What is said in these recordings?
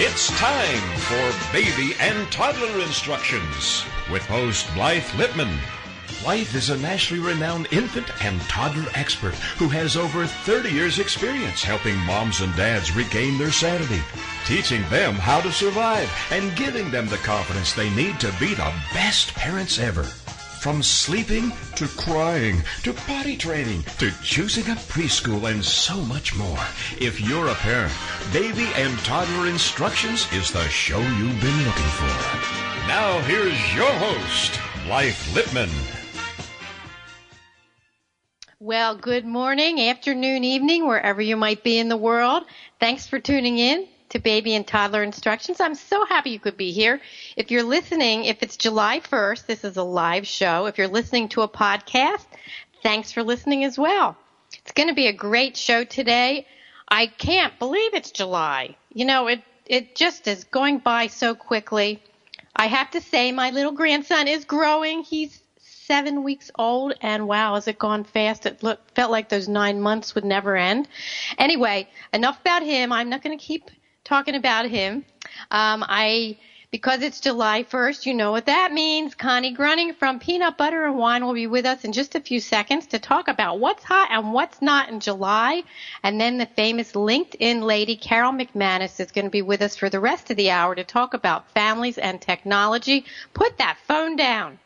It's time for Baby and Toddler Instructions with host Blythe Lipman. Blythe is a nationally renowned infant and toddler expert who has over 30 years' experience helping moms and dads regain their sanity, teaching them how to survive, and giving them the confidence they need to be the best parents ever. From sleeping to crying to potty training to choosing a preschool and so much more. If you're a parent, Baby and Toddler Instructions is the show you've been looking for. Now here's your host, Blythe Lipman. Well, good morning, afternoon, evening, wherever you might be in the world. Thanks for tuning in to Baby and Toddler Instructions. I'm so happy you could be here. If you're listening, if it's July 1st, this is a live show. If you're listening to a podcast, thanks for listening as well. It's going to be a great show today. I can't believe it's July. You know, it just is going by so quickly. I have to say my little grandson is growing. He's 7 weeks old, and wow, has it gone fast. It felt like those 9 months would never end. Anyway, enough about him. I'm not going to keep talking about him. Because it's July 1st, you know what that means. Connie Gruning from Peanut Butter and Wine will be with us in just a few seconds to talk about what's hot and what's not in July. And then the famous LinkedIn lady, Carol McManus, is going to be with us for the rest of the hour to talk about families and technology. Put that phone down.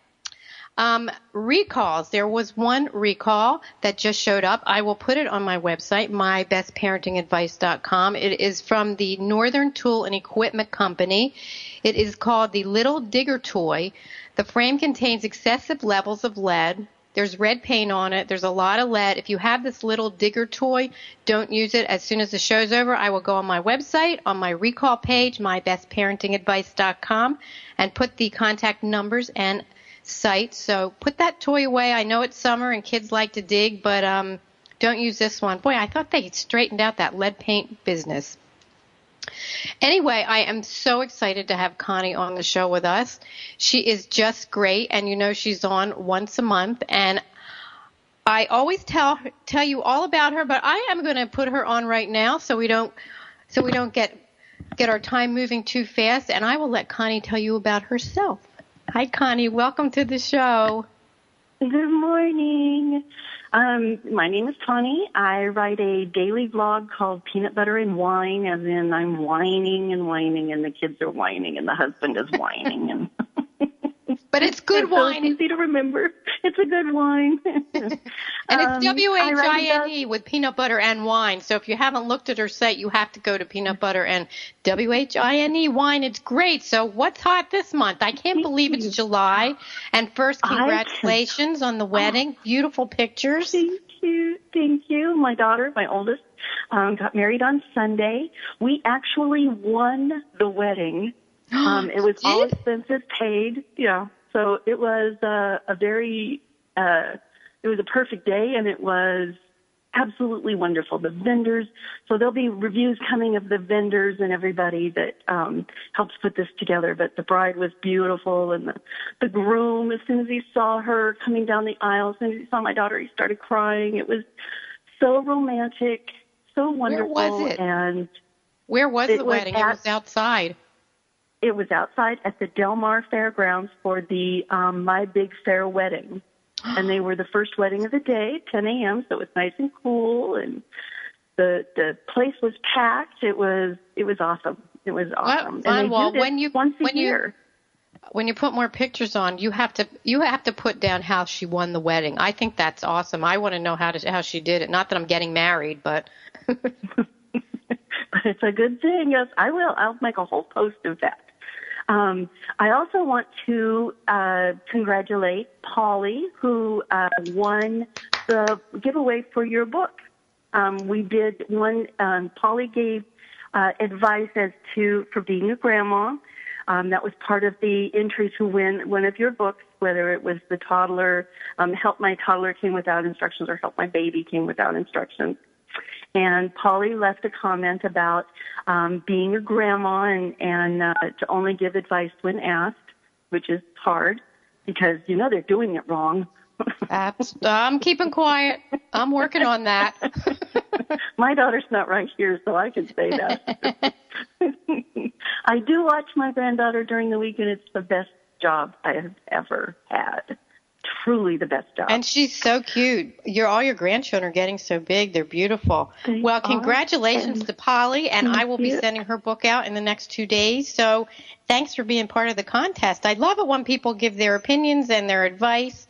Recalls. There was one recall that just showed up. I will put it on my website, mybestparentingadvice.com. It is from the Northern Tool and Equipment Company. It is called the Little Digger Toy. The frame contains excessive levels of lead. There's red paint on it. There's a lot of lead. If you have this Little Digger Toy, don't use it. As soon as the show's over, I will go on my website, on my recall page, mybestparentingadvice.com, and put the contact numbers and site. So put that toy away. I know it's summer and kids like to dig, but don't use this one. Boy, I thought they straightened out that lead paint business. Anyway, I am so excited to have Connie on the show with us. She is just great, and you know she's on once a month, and I always tell you all about her, but I am going to put her on right now so we don't get our time moving too fast, and I will let Connie tell you about herself. Hi, Connie. Welcome to the show. Good morning. My name is Connie. I write a daily blog called Peanut Butter and Wine, as in I'm whining, and the kids are whining, and the husband is whining. And but it's good wine. It's easy to remember. It's a good wine. And it's WHINE with Peanut Butter and Wine. So if you haven't looked at her site, you have to go to Peanut Butter and WHINE Wine. It's great. So what's hot this month? I can't believe it's July. And first, congratulations on the wedding. Beautiful pictures. Thank you. Thank you. My daughter, my oldest, got married on Sunday. We actually won the wedding. It was all expenses paid. Yeah. So it was it was a perfect day, and it was absolutely wonderful. The vendors, so there'll be reviews coming of the vendors and everybody that helps put this together. But the bride was beautiful, and the groom, as soon as he saw her coming down the aisle, as soon as he saw my daughter, he started crying. It was so romantic, so wonderful. Where was it? And where was the wedding? It was outside. It was outside at the Del Mar Fairgrounds for the My Big Fair wedding. And they were the first wedding of the day, 10 a.m., so it was nice and cool, and the place was packed. It was awesome. It was awesome. And well, once a year. When you put more pictures on, you have to put down how she won the wedding. I think that's awesome. I want to know how she did it. Not that I'm getting married, but but it's a good thing. Yes, I will. I'll make a whole post of that. I also want to congratulate Polly, who won the giveaway for your book. We did one. Polly gave advice for being a grandma. That was part of the entry to win one of your books, whether it was the toddler, Help My Toddler Came Without Instructions, or Help My Baby Came Without Instructions. And Polly left a comment about being a grandma and to only give advice when asked, which is hard because, you know, they're doing it wrong. I'm keeping quiet. I'm working on that. My daughter's not right here, so I can say that. I do watch my granddaughter during the week, and it's the best job I have ever had. Truly the best job. And she's so cute. All your grandchildren are getting so big. They're beautiful. Well, congratulations to Polly, and I will be sending her book out in the next 2 days. So thanks for being part of the contest. I love it when people give their opinions and their advice.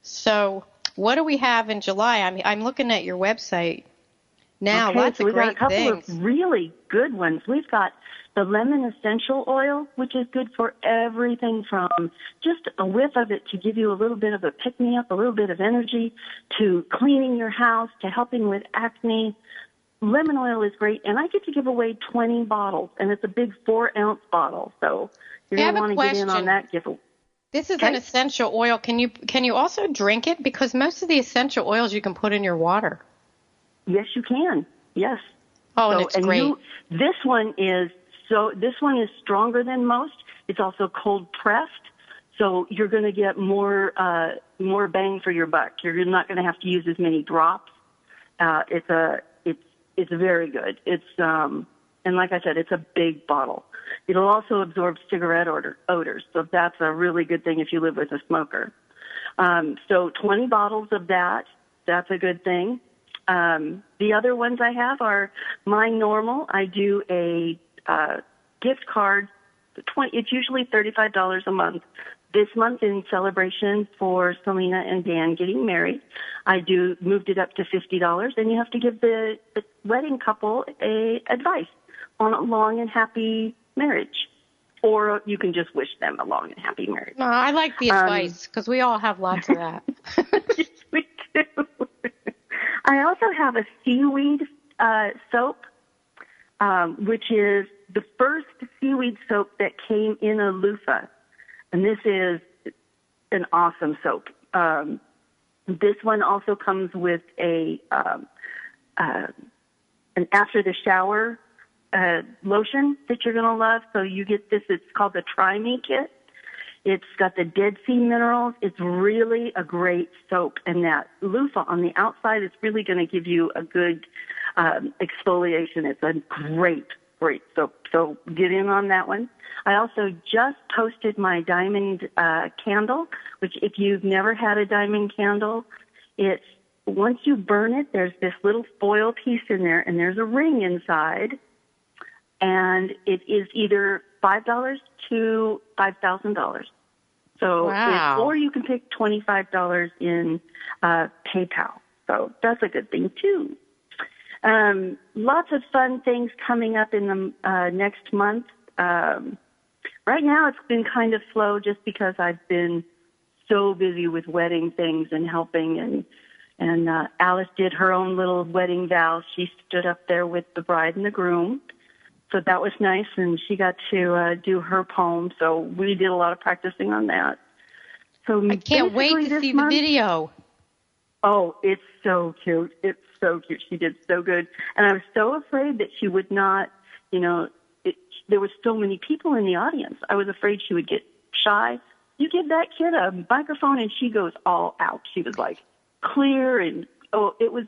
So what do we have in July? I'm looking at your website now. Okay, Lots so of great got a couple things. of really good ones. We've got the lemon essential oil, which is good for everything from just a whiff of it to give you a little bit of a pick-me-up, a little bit of energy, to cleaning your house, to helping with acne. Lemon oil is great, and I get to give away 20 bottles, and it's a big 4-ounce bottle, so you're going to want to get in on that giveaway. This is an essential oil. Can you also drink it? Because most of the essential oils you can put in your water. Yes, you can. Yes. Oh, and it's great. This one is stronger than most. It's also cold pressed, so you're going to get more bang for your buck. You're not going to have to use as many drops. It's very good. It's and like I said, it's a big bottle. It'll also absorb cigarette odors, so that's a really good thing if you live with a smoker. So 20 bottles of that. That's a good thing. The other ones I have are My Normal. I do a gift card. It's usually $35 a month. This month, in celebration for Selena and Dan getting married, I moved it up to $50, and you have to give the wedding couple advice on a long and happy marriage, or you can just wish them a long and happy marriage. No, I like the advice because we all have lots of that. Yes, we do. I also have a seaweed soap, which is the first seaweed soap that came in a loofah. And this is an awesome soap. This one also comes with an after the shower lotion that you're going to love. So you get this. It's called the Try Me Kit. It's got the Dead Sea minerals. It's really a great soap. And that loofah on the outside is really going to give you a good exfoliation. It's a great soap. So get in on that one. I also just posted my diamond candle, which if you've never had a diamond candle, it's once you burn it, there's this little foil piece in there, and there's a ring inside, and it is either $5 to $5,000. So, wow. Or you can pick $25 in PayPal. So that's a good thing too. Lots of fun things coming up in the next month. Right now it's been kind of slow just because I've been so busy with wedding things and helping, and Alice did her own little wedding vows. She stood up there with the bride and the groom. So that was nice, and she got to do her poem. So we did a lot of practicing on that. So I can't wait to see the video. Oh, it's so cute. It's so cute. She did so good. And I was so afraid that she would not, there were so many people in the audience. I was afraid she would get shy. You give that kid a microphone and she goes all out. She was like clear and, it was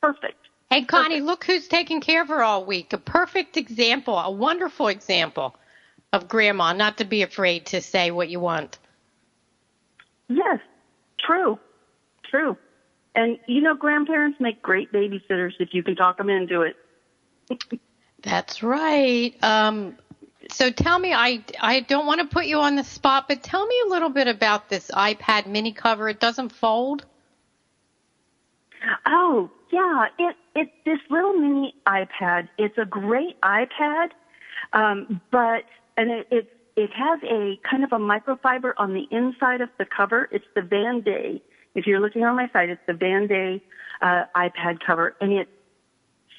perfect. Hey, Connie, look who's taking care of her all week. A perfect example, a wonderful example of grandma, not to be afraid to say what you want. Yes, true. And, grandparents make great babysitters if you can talk them into it. That's right. So tell me, I don't want to put you on the spot, but tell me a little bit about this iPad mini cover. It doesn't fold? Oh, yeah. It's this little mini iPad. It's a great iPad, but it has a kind of a microfiber on the inside of the cover. It's the Van Day. If you're looking on my site, it's the Van Day iPad cover, and it's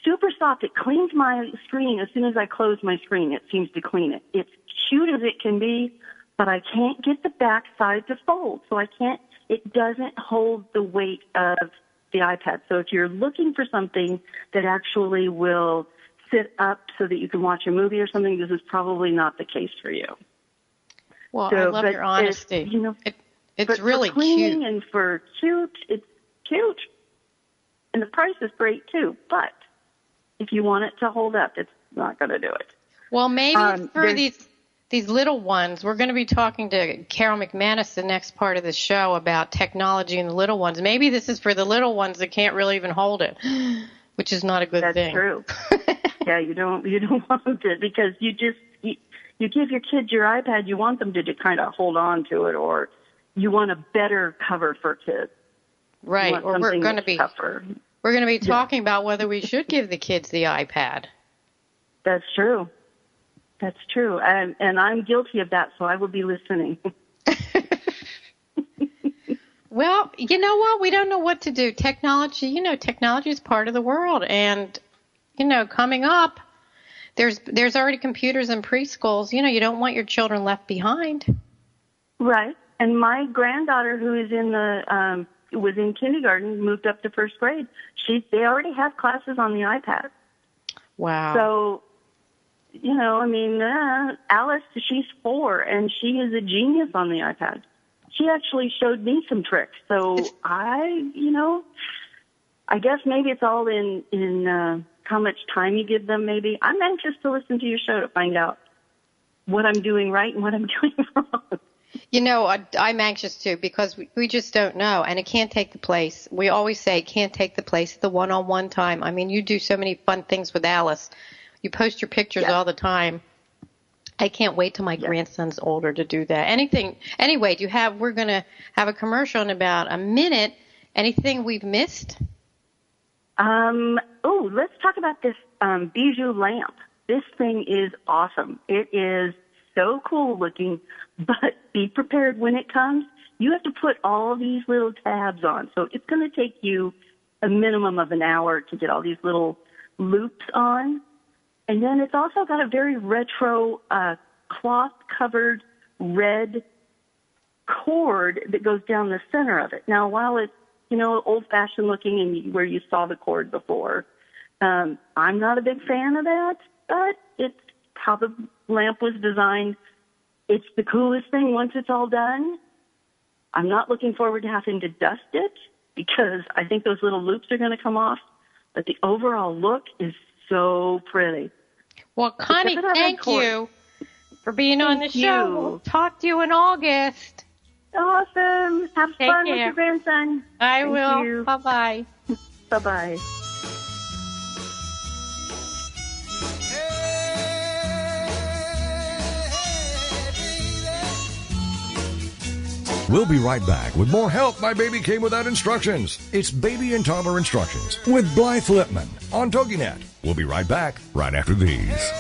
super soft. It cleans my screen as soon as I close my screen. It seems to clean it. It's cute as it can be, but I can't get the back side to fold, so it doesn't hold the weight of the iPad. So if you're looking for something that actually will sit up so that you can watch a movie or something, this is probably not the case for you. Well, I love your honesty. It's really for cleaning cute. And for cute, it's cute. And the price is great too. But if you want it to hold up, it's not going to do it. Well, maybe for these little ones, we're going to be talking to Carol McManus the next part of the show about technology and the little ones. Maybe this is for the little ones that can't really even hold it, which is not a good thing. That's true. Yeah, you don't want them to, because you give your kids your iPad, you want them to kind of hold on to it, or you want a better cover for kids. Right. Or we're going to be talking about whether we should give the kids the iPad. That's true. That's true. And I'm guilty of that, so I will be listening. Well, you know what? We don't know what to do. Technology is part of the world. And, coming up, there's already computers in preschools. You don't want your children left behind. Right. And my granddaughter, who is was in kindergarten, moved up to first grade. They already have classes on the iPad. Wow. So, Alice, she's 4, and she is a genius on the iPad. She actually showed me some tricks. So I guess maybe it's all in how much time you give them, maybe. I'm anxious to listen to your show to find out what I'm doing right and what I'm doing wrong. I'm anxious too, because we just don't know, and it can't take the place. We always say it can't take the place of the one-on-one time. I mean, you do so many fun things with Alice. You post your pictures all the time. I can't wait till my grandson's older to do that. Anyway, we're going to have a commercial in about a minute. Anything we've missed? Let's talk about this bijou lamp. This thing is awesome. It is so cool looking, but be prepared when it comes. You have to put all these little tabs on. So it's going to take you a minimum of an hour to get all these little loops on. And then it's also got a very retro cloth-covered red cord that goes down the center of it. Now, while it's, old-fashioned looking and where you saw the cord before, I'm not a big fan of that, but it's how the lamp was designed. It's the coolest thing once it's all done. I'm not looking forward to having to dust it because I think those little loops are going to come off, but the overall look is so pretty. Well, Connie, thank you for being on the show. We'll talk to you in August. Awesome. Have fun with your grandson. I will. Bye-bye. Bye-bye. We'll be right back with more Help My Baby Came Without Instructions. It's Baby and Toddler Instructions with Blythe Lipman on TogiNet. We'll be right back right after these.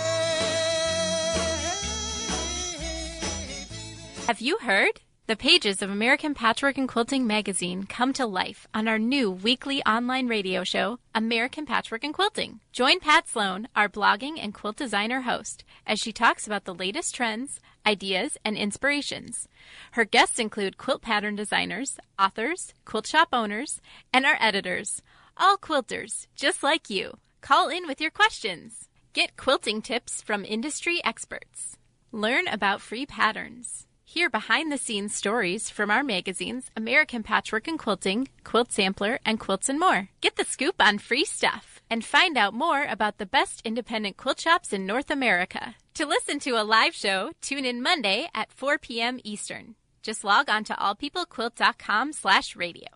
Have you heard? The pages of American Patchwork and Quilting magazine come to life on our new weekly online radio show, American Patchwork and Quilting. Join Pat Sloan, our blogging and quilt designer host, as she talks about the latest trends, ideas, and inspirations. Her guests include quilt pattern designers, authors, quilt shop owners, and our editors, all quilters, just like you. Call in with your questions. Get quilting tips from industry experts. Learn about free patterns. Hear behind-the-scenes stories from our magazines, American Patchwork and Quilting, Quilt Sampler, and Quilts and More. Get the scoop on free stuff and find out more about the best independent quilt shops in North America. To listen to a live show, tune in Monday at 4 p.m. Eastern. Just log on to allpeoplequilt.com/radio.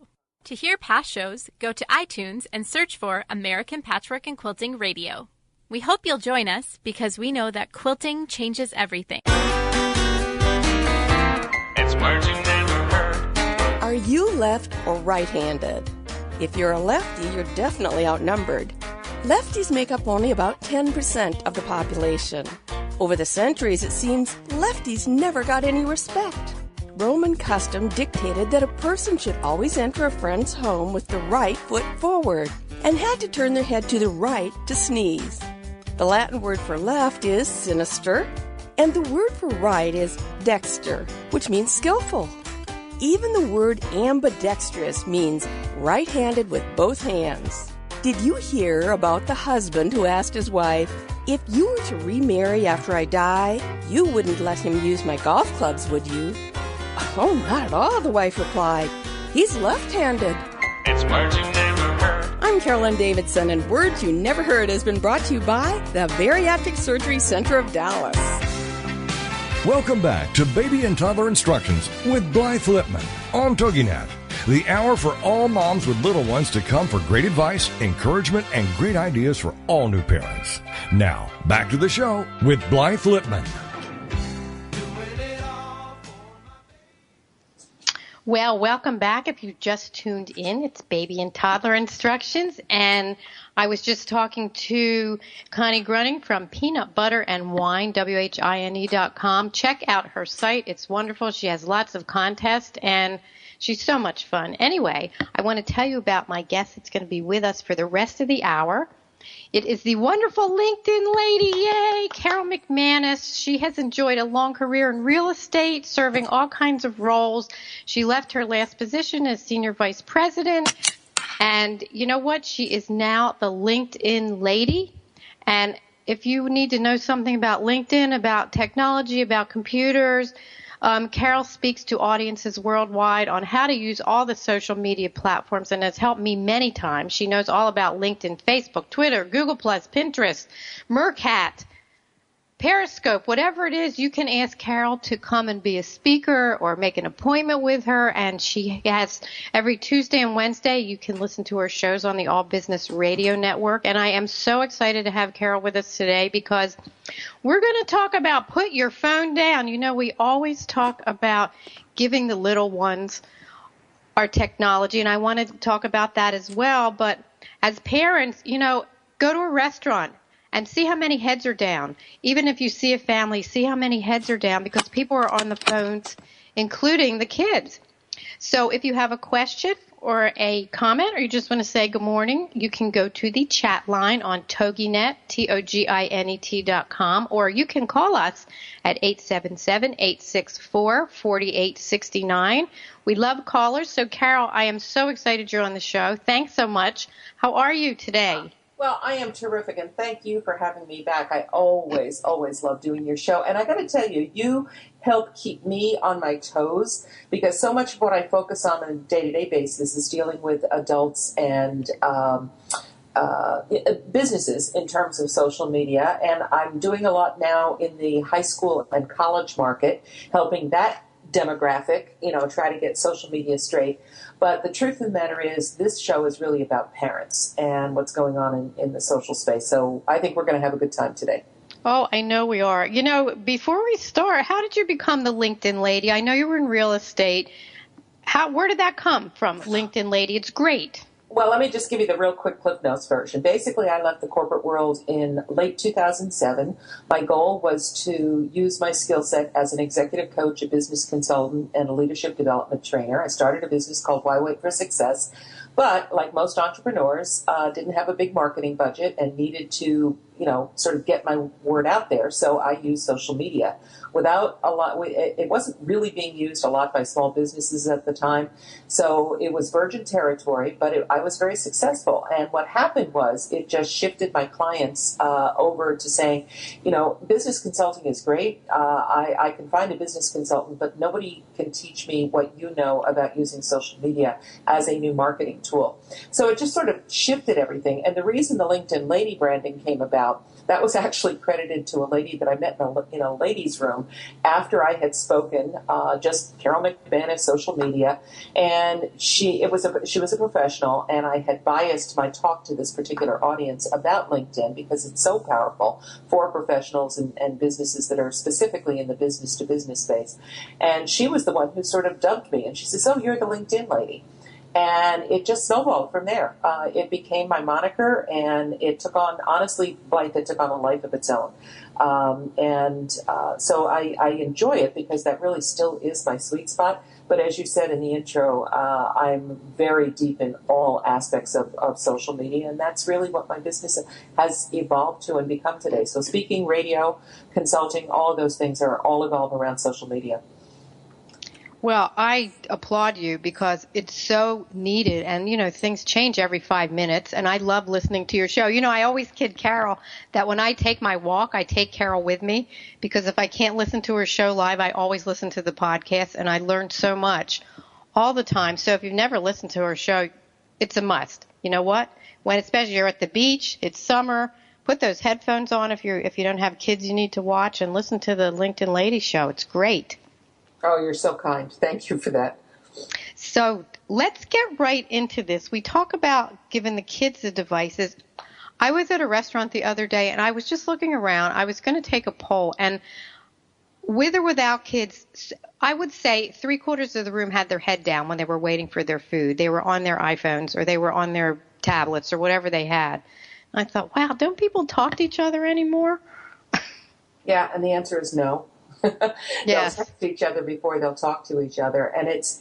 To hear past shows, go to iTunes and search for American Patchwork and Quilting Radio. We hope you'll join us because we know that quilting changes everything. It's words you never heard. Are you left or right-handed? If you're a lefty, you're definitely outnumbered. Lefties make up only about 10% of the population. Over the centuries, it seems lefties never got any respect. Roman custom dictated that a person should always enter a friend's home with the right foot forward and had to turn their head to the right to sneeze. The Latin word for left is sinister, and the word for right is dexter, which means skillful. Even the word ambidextrous means right-handed with both hands. Did you hear about the husband who asked his wife, "If you were to remarry after I die, you wouldn't let him use my golf clubs, would you?" "Oh, not at all," the wife replied. "He's left-handed." It's words you never heard. I'm Carolyn Davidson, and Words You Never Heard has been brought to you by the Bariatric Surgery Center of Dallas. Welcome back to Baby and Toddler Instructions with Blythe Lipman on TogiNet, the hour for all moms with little ones to come for great advice, encouragement, and great ideas for all new parents. Now, back to the show with Blythe Lipman. Well, welcome back. If you just tuned in, it's Baby and Toddler Instructions, and I was just talking to Connie Gruning from Peanut Butter and Wine, WHINE.com. Check out her site. It's wonderful. She has lots of contests, and she's so much fun. Anyway, I want to tell you about my guest that's going to be with us for the rest of the hour. It is the wonderful LinkedIn lady, yay, Carol McManus. She has enjoyed a long career in real estate, serving all kinds of roles. She left her last position as senior vice president. And you know what? She is now the LinkedIn lady. And if you need to know something about LinkedIn, about technology, about computers, Carol speaks to audiences worldwide on how to use all the social media platforms and has helped me many times. She knows all about LinkedIn, Facebook, Twitter, Google+, Pinterest, Meerkat, Periscope, whatever it is. You can ask Carol to come and be a speaker or make an appointment with her, and she has every Tuesday and Wednesday. You can listen to her shows on the All Business Radio Network, and I am so excited to have Carol with us today because we're going to talk about put your phone down. You know, we always talk about giving the little ones our technology, and I wanted to talk about that as well, but as parents, you know, go to a restaurant and see how many heads are down. Even if you see a family, see how many heads are down because people are on the phones, including the kids. So if you have a question or a comment or you just want to say good morning, you can go to the chat line on TogiNet, TogiNet.com, or you can call us at 877-864-4869. We love callers. So, Carol, I am so excited you're on the show. Thanks so much. How are you today? Well, I am terrific, and thank you for having me back. I always love doing your show. And I got to tell you, you help keep me on my toes because so much of what I focus on a day-to-day basis is dealing with adults and businesses in terms of social media. And I'm doing a lot now in the high school and college market, helping that demographic, you know, try to get social media straight. But the truth of the matter is this show is really about parents and what's going on in the social space. So I think we're going to have a good time today. Oh, I know we are. You know, before we start, how did you become the LinkedIn lady? I know you were in real estate. Where did that come from, LinkedIn lady? It's great. Well, let me just give you the real quick Cliff Notes version. Basically, I left the corporate world in late 2007. My goal was to use my skill set as an executive coach, a business consultant, and a leadership development trainer. I started a business called Why Wait for Success. But like most entrepreneurs, didn't have a big marketing budget and needed to, you know, sort of get my word out there. So I used social media. Without a lot, it wasn't really being used a lot by small businesses at the time. So it was virgin territory, but I was very successful. And what happened was it just shifted my clients over to saying, you know, business consulting is great. I can find a business consultant, but nobody can teach me what you know about using social media as a new marketing tool. So it just sort of shifted everything. And the reason the LinkedIn Lady branding came about, that was actually credited to a lady that I met in a ladies' room after I had spoken, just Carol McManus, social media, and she was a professional, and I had biased my talk to this particular audience about LinkedIn because it's so powerful for professionals and businesses that are specifically in the business-to-business space. And she was the one who sort of dubbed me, and she says, "Oh, you're the LinkedIn lady." And it just snowballed from there. It became my moniker, and it took on, honestly, Blythe, it took on a life of its own. So I enjoy it because that really still is my sweet spot. But as you said in the intro, I'm very deep in all aspects of social media, and that's really what my business has evolved to and become today. So speaking, radio, consulting, all of those things are all evolved around social media. Well, I applaud you because it's so needed, and, you know, things change every 5 minutes, and I love listening to your show. You know, I always kid Carol that when I take my walk, I take Carol with me, because if I can't listen to her show live, I always listen to the podcast, and I learn so much all the time. So if you've never listened to her show, it's a must. You know what? when especially you're at the beach, it's summer, put those headphones on if you don't have kids you need to watch, and listen to the LinkedIn Ladies show. It's great. Oh, you're so kind. Thank you for that. So let's get right into this. We talk about giving the kids the devices. I was at a restaurant the other day, and I was just looking around. I was going to take a poll, and with or without kids, I would say 3/4 of the room had their head down when they were waiting for their food. They were on their iPhones or they were on their tablets or whatever they had. I thought, wow, don't people talk to each other anymore? Yeah, and the answer is no. Yes. They'll text each other before they'll talk to each other, and it's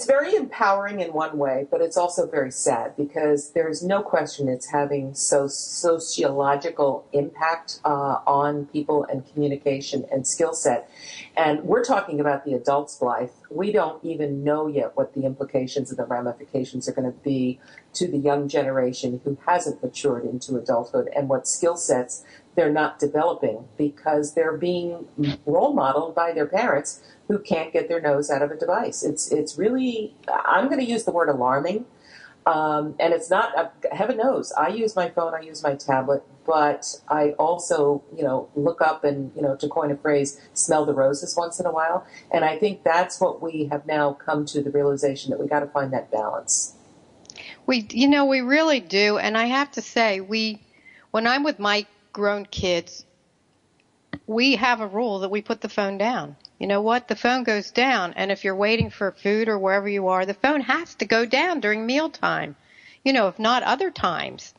very empowering in one way, but it's also very sad because there's no question it's having sociological impact on people and communication and skill set. And we're talking about the adults' life. We don't even know yet what the implications and the ramifications are going to be to the young generation who hasn't matured into adulthood, and what skill sets they're not developing because they're being role modeled by their parents who can't get their nose out of a device. It's really, I'm going to use the word alarming, and it's not, heaven knows, I use my phone, I use my tablet, but I also, look up and, to coin a phrase, smell the roses once in a while, and I think that's what we have now come to the realization that we got to find that balance. We really do, and I have to say, when I'm with my grown kids, we have a rule that we put the phone down. You know what? The phone goes down, and if you're waiting for food or wherever you are, the phone has to go down during mealtime, if not other times.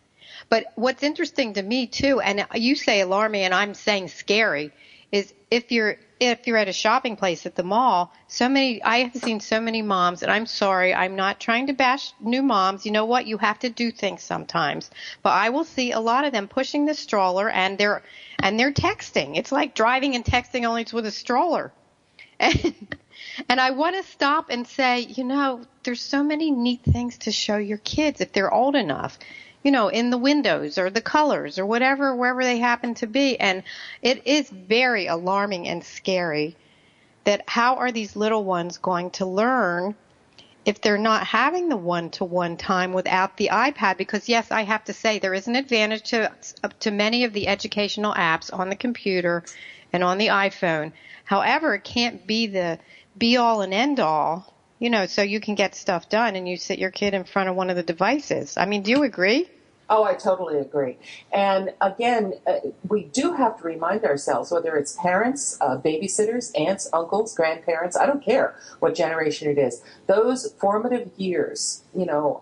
But what's interesting to me, too, and you say alarming and I'm saying scary, is if you're at a shopping place at the mall, I have seen so many moms, and I'm sorry, I'm not trying to bash new moms. You know what? You have to do things sometimes. But I will see a lot of them pushing the stroller, and they're texting. It's like driving and texting, only it's with a stroller. And I want to stop and say, there's so many neat things to show your kids if they're old enough, in the windows or the colors or whatever, wherever they happen to be. And it is very alarming and scary that how are these little ones going to learn if they're not having the one-to-one time without the iPad? Because, yes, I have to say there is an advantage to many of the educational apps on the computer and on the iPhone. However, it can't be the be-all and end-all, so you can get stuff done and you sit your kid in front of one of the devices. I mean, do you agree? Oh, I totally agree. And again, we do have to remind ourselves, whether it's parents, babysitters, aunts, uncles, grandparents, I don't care what generation it is, those formative years,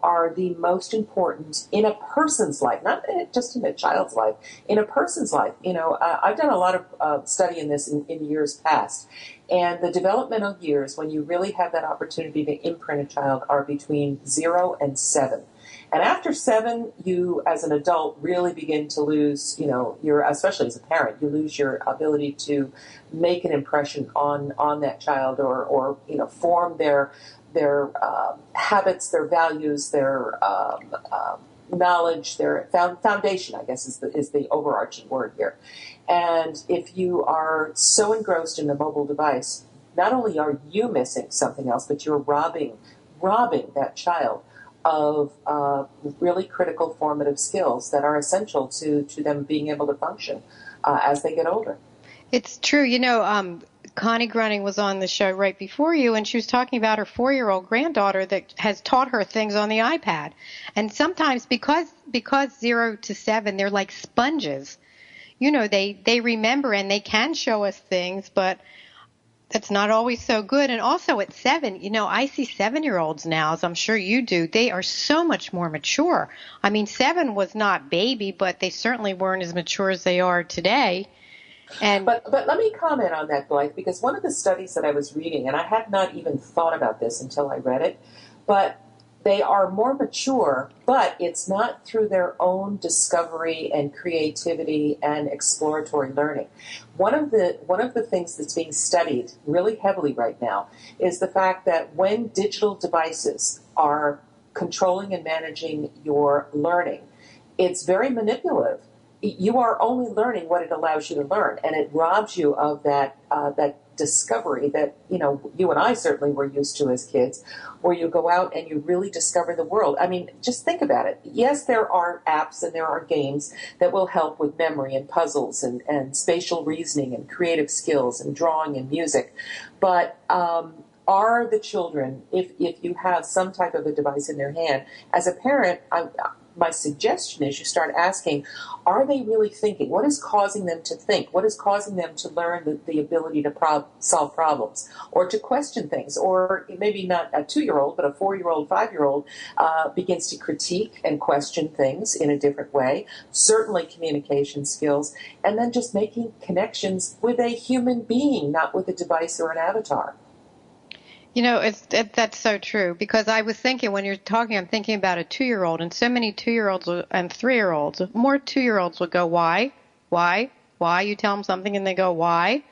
are the most important in a person's life, not just in a child's life, in a person's life. I've done a lot of study in this in years past. And the developmental years, when you really have that opportunity to imprint a child, are between 0 and 7. And after 7, you, as an adult, really begin to lose, especially as a parent, you lose your ability to make an impression on that child or form their habits, their values, their knowledge, their foundation, I guess is the overarching word here. And if you are so engrossed in the mobile device, not only are you missing something else, but you're robbing that child of really critical formative skills that are essential to them being able to function as they get older. It's true. Connie Gruning was on the show right before you, and she was talking about her 4-year-old granddaughter that has taught her things on the iPad. And sometimes because 0 to 7, they're like sponges. They remember and they can show us things, but that's not always so good. And also at 7, I see 7-year-olds now, as I'm sure you do. They are so much more mature. I mean, 7 was not baby, but they certainly weren't as mature as they are today. But let me comment on that, Blythe, because one of the studies that I was reading, and I had not even thought about this until I read it, but they are more mature, but it's not through their own discovery and creativity and exploratory learning. One of the things that's being studied really heavily right now is the fact that when digital devices are controlling and managing your learning, it's very manipulative. you are only learning what it allows you to learn, and it robs you of that discovery that, you and I certainly were used to as kids, where you go out and you really discover the world. I mean, just think about it. Yes, there are apps and there are games that will help with memory and puzzles and spatial reasoning and creative skills and drawing and music. But are the children, if you have some type of a device in their hand, as a parent, my suggestion is you start asking, are they really thinking? What is causing them to think? What is causing them to learn the ability to solve problems or to question things? Or maybe not a 2-year-old, but a 4-year-old, 5-year-old begins to critique and question things in a different way. Certainly communication skills. And then just making connections with a human being, not with a device or an avatar. That's so true, because I was thinking when you're talking, I'm thinking about a 2-year-old, and so many 2-year-olds and 3-year-olds, more 2-year-olds will go, why? You tell them something and they go, why?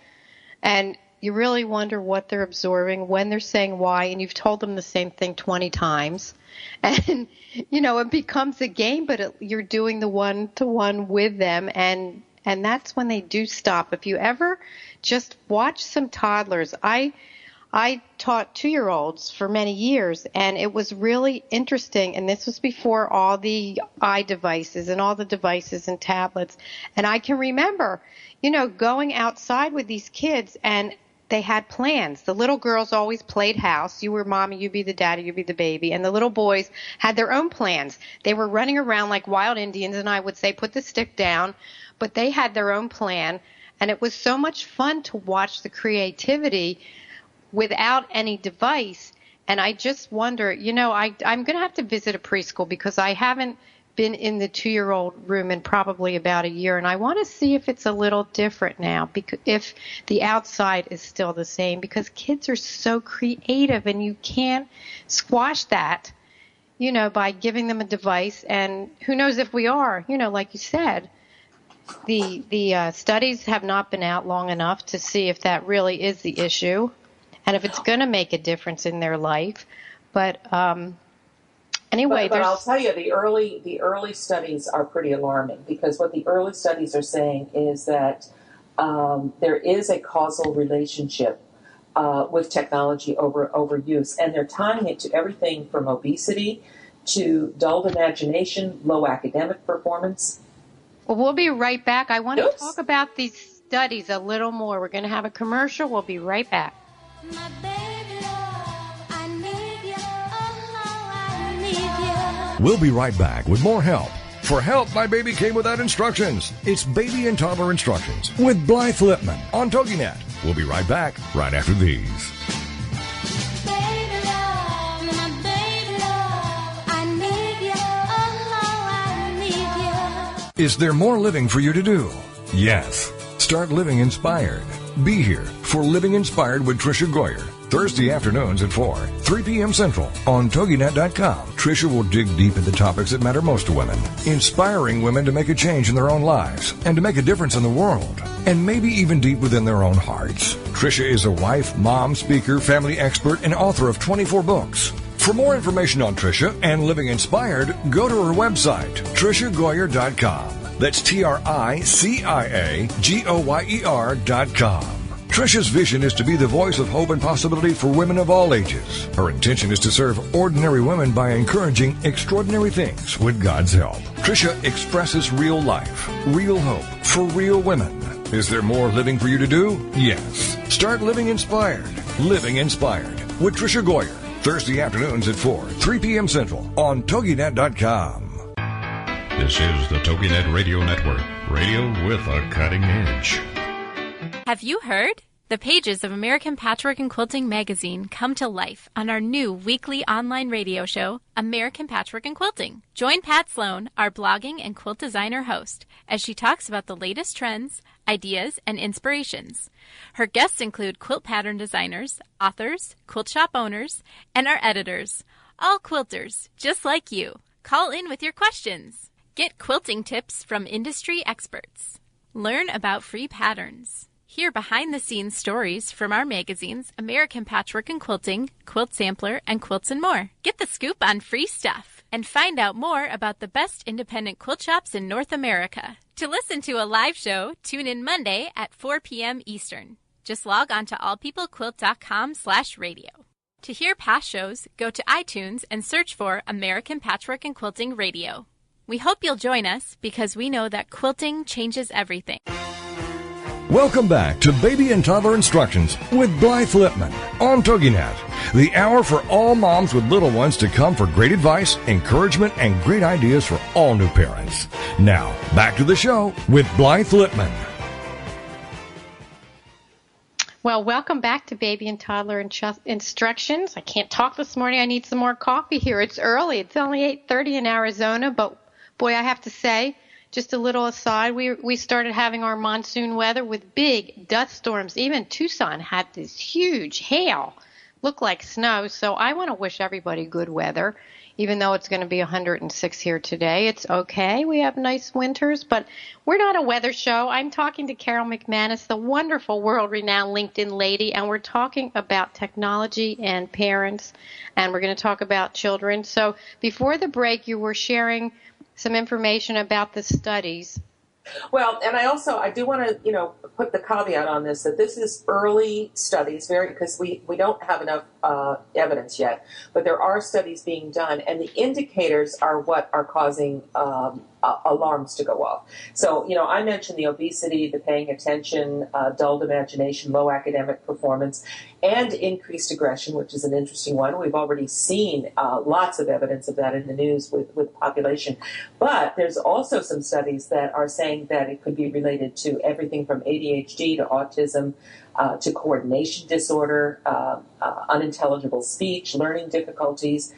And you really wonder what they're absorbing when they're saying why, and you've told them the same thing 20 times. And, it becomes a game, but you're doing the one-to-one with them, and that's when they do stop. If you ever just watch some toddlers, I taught 2-year-olds for many years, and it was really interesting, and this was before all the iDevices and all the devices and tablets, and I can remember, going outside with these kids, and they had plans. The little girls always played house. You were mommy, you be the daddy, you be the baby, and the little boys had their own plans. They were running around like wild Indians, and I would say, put the stick down, but they had their own plan, and it was so much fun to watch the creativity without any device. And I just wonder, I'm going to have to visit a preschool, because I haven't been in the 2-year-old room in probably about a year, and I want to see if it's a little different now, because if the outside is still the same, because kids are so creative and you can't squash that, by giving them a device. And who knows if we are, like you said, the studies have not been out long enough to see if that really is the issue, and if it's going to make a difference in their life. But anyway, but I'll tell you, the early studies are pretty alarming, because what the early studies are saying is that there is a causal relationship with technology over use, and they're tying it to everything from obesity to dulled imagination, low academic performance. Well, we'll be right back. I want to talk about these studies a little more. We're going to have a commercial. We'll be right back. My baby love, I need you, oh, I need you. We'll be right back with more help. For help, my baby came without instructions. It's Baby and Toddler Instructions with Blythe Lipman on TogiNet. We'll be right back right after these. Baby love, my baby love, I need you, oh, I need you. Is there more living for you to do? Yes. Start living inspired. Be here for Living Inspired with Tricia Goyer, Thursday afternoons at 4, 3 p.m. Central on TogiNet.com. Tricia will dig deep into topics that matter most to women, inspiring women to make a change in their own lives and to make a difference in the world, and maybe even deep within their own hearts. Tricia is a wife, mom, speaker, family expert, and author of 24 books. For more information on Tricia and Living Inspired, go to her website, TriciaGoyer.com. That's TriciaGoyer.com. Tricia's vision is to be the voice of hope and possibility for women of all ages. Her intention is to serve ordinary women by encouraging extraordinary things with God's help. Tricia expresses real life, real hope for real women. Is there more living for you to do? Yes. Start living inspired. Living Inspired with Tricia Goyer. Thursday afternoons at 4, 3 p.m. Central on TogiNet.com. This is the TogiNet Radio Network, radio with a cutting edge. Have you heard? The pages of American Patchwork and Quilting magazine come to life on our new weekly online radio show, American Patchwork and Quilting. Join Pat Sloan, our blogging and quilt designer host, as she talks about the latest trends, ideas, and inspirations. Her guests include quilt pattern designers, authors, quilt shop owners, and our editors, all quilters, just like you. Call in with your questions. Get quilting tips from industry experts. Learn about free patterns. Hear behind-the-scenes stories from our magazines, American Patchwork and Quilting, Quilt Sampler, and Quilts and More. Get the scoop on free stuff. and find out more about the best independent quilt shops in North America. To listen to a live show, tune in Monday at 4 p.m. Eastern. Just log on to allpeoplequilt.com/radio. To hear past shows, go to iTunes and search for American Patchwork and Quilting Radio. We hope you'll join us because we know that quilting changes everything. Welcome back to Baby and Toddler Instructions with Blythe Lipman on TogiNet, the hour for all moms with little ones to come for great advice, encouragement, and great ideas for all new parents. Now, back to the show with Blythe Lipman. Well, welcome back to Baby and Toddler Instructions. I can't talk this morning. I need some more coffee here. It's early. It's only 8:30 in Arizona, but boy, I have to say, just a little aside, we started having our monsoon weather with big dust storms. Even Tucson had this huge hail, looked like snow. So I want to wish everybody good weather, even though it's going to be 106 here today. It's okay. We have nice winters, but we're not a weather show. I'm talking to Carol McManus, the wonderful world-renowned LinkedIn lady, and we're talking about technology and parents, and we're going to talk about children. So before the break, you were sharing some information about the studies. Well, and I do want to, put the caveat on this, that this is early studies, because we don't have enough evidence yet, but there are studies being done, and the indicators are what are causing alarms to go off. So, I mentioned the obesity, the paying attention, dulled imagination, low academic performance, and increased aggression, which is an interesting one. We've already seen lots of evidence of that in the news with the population. But there's also some studies that are saying that it could be related to everything from ADHD to autism, to coordination disorder, unintelligible speech, learning difficulties,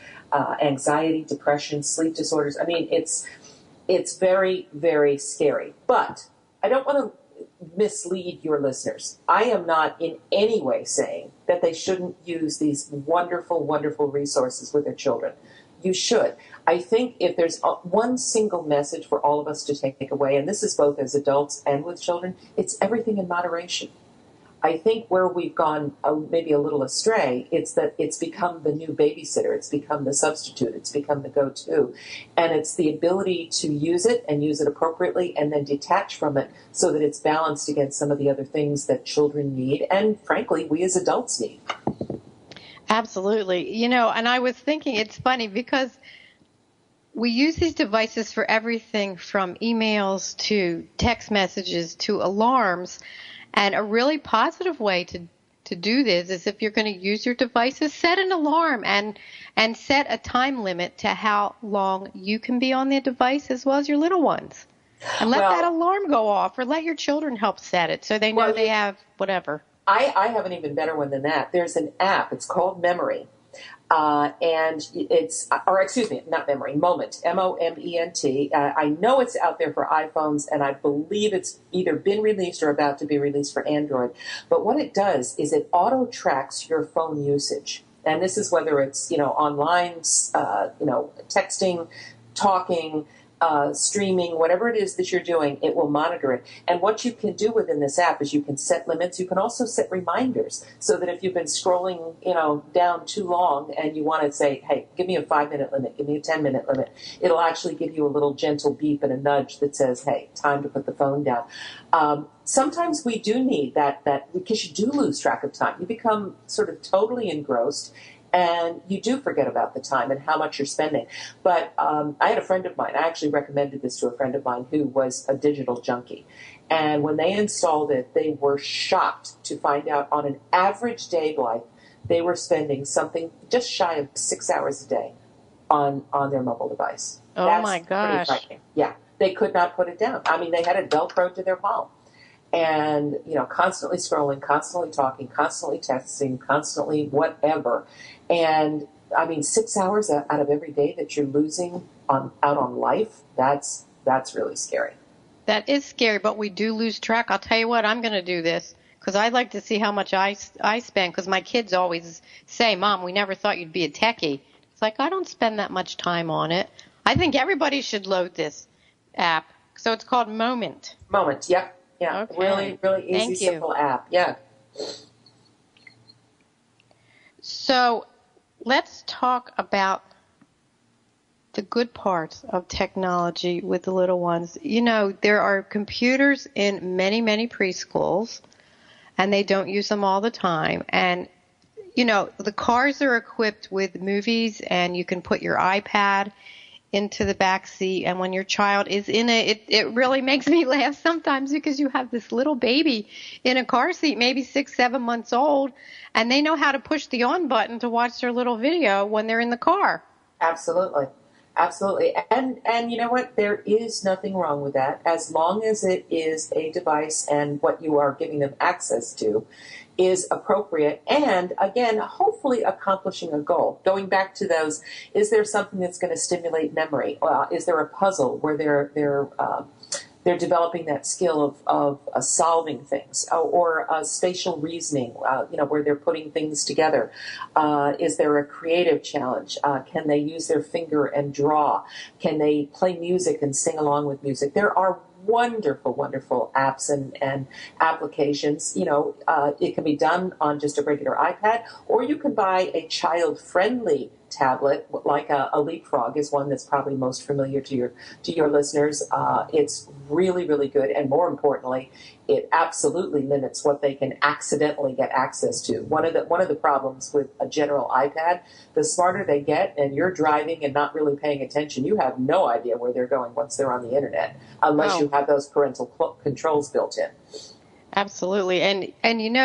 anxiety, depression, sleep disorders. I mean, it's very, very scary. But I don't want to mislead your listeners. I am not in any way saying that they shouldn't use these wonderful, wonderful resources with their children. You should. I think if there's one single message for all of us to take away, and this is both as adults and with children, it's everything in moderation. I think where we've gone maybe a little astray, it's that it's become the new babysitter, it's become the substitute, it's become the go-to, and it's the ability to use it and use it appropriately and then detach from it so that it's balanced against some of the other things that children need and, frankly, we as adults need. Absolutely. And I was thinking, it's funny because we use these devices for everything from emails to text messages to alarms. And a really positive way to do this is if you're going to use your devices, set an alarm and set a time limit to how long you can be on the device as well as your little ones. And let that alarm go off, or let your children help set it so they know they have whatever. I have an even better one than that. There's an app. It's called Memory. And it's, or excuse me, not Memory, Moment, Moment. I know it's out there for iPhones, and I believe it's either been released or about to be released for Android. But what it does is it auto-tracks your phone usage. And this is whether it's, online, texting, talking, streaming, whatever it is that you're doing, it will monitor it. And what you can do within this app is you can set limits. You can also set reminders so that if you've been scrolling, down too long and you want to say, hey, give me a 5-minute limit, give me a 10-minute limit, it'll actually give you a little gentle beep and a nudge that says, hey, time to put the phone down. Sometimes we do need that because you do lose track of time. You become sort of totally engrossed. And you do forget about the time and how much you're spending. But I had a friend of mine, I actually recommended this to a friend of mine who was a digital junkie. And when they installed it, they were shocked to find out on an average day, Blythe, they were spending something just shy of 6 hours a day on their mobile device. Oh, my gosh. Yeah, they could not put it down. I mean, they had it Velcroed to their palm. And, constantly scrolling, constantly talking, constantly texting, constantly whatever. And, 6 hours out of every day that you're losing out on life, that's really scary. That is scary, but we do lose track. I'll tell you what, I'm going to do this because I'd like to see how much I spend, because my kids always say, Mom, we never thought you'd be a techie. It's like, I don't spend that much time on it. I think everybody should load this app. So it's called Moment. Moment, yep. Yeah, okay. Really, really easy, simple app. Yeah. So let's talk about the good parts of technology with the little ones. There are computers in many, many preschools, and they don't use them all the time. And, the cars are equipped with movies, and you can put your iPad into the back seat. And when your child is in it really makes me laugh sometimes, because you have this little baby in a car seat, maybe 6, 7 months old, and they know how to push the on button to watch their little video when they're in the car. Absolutely. Absolutely. And you know what? There is nothing wrong with that, as long as it is a device and what you are giving them access to is appropriate. And again, hopefully accomplishing a goal. Going back to those, is there something that's going to stimulate memory? Is there a puzzle where they're developing that skill of solving things, or spatial reasoning, where they're putting things together? Is there a creative challenge? Can they use their finger and draw? Can they play music and sing along with music? There are wonderful, wonderful apps and applications. It can be done on just a regular iPad, or you can buy a child-friendly tablet, like a Leapfrog is one that's probably most familiar to your listeners. It's really, really good, and more importantly, it absolutely limits what they can accidentally get access to. One of the problems with a general iPad, the smarter they get, and you're driving and not really paying attention, you have no idea where they're going once they're on the internet, unless you have those parental controls built in. Absolutely. And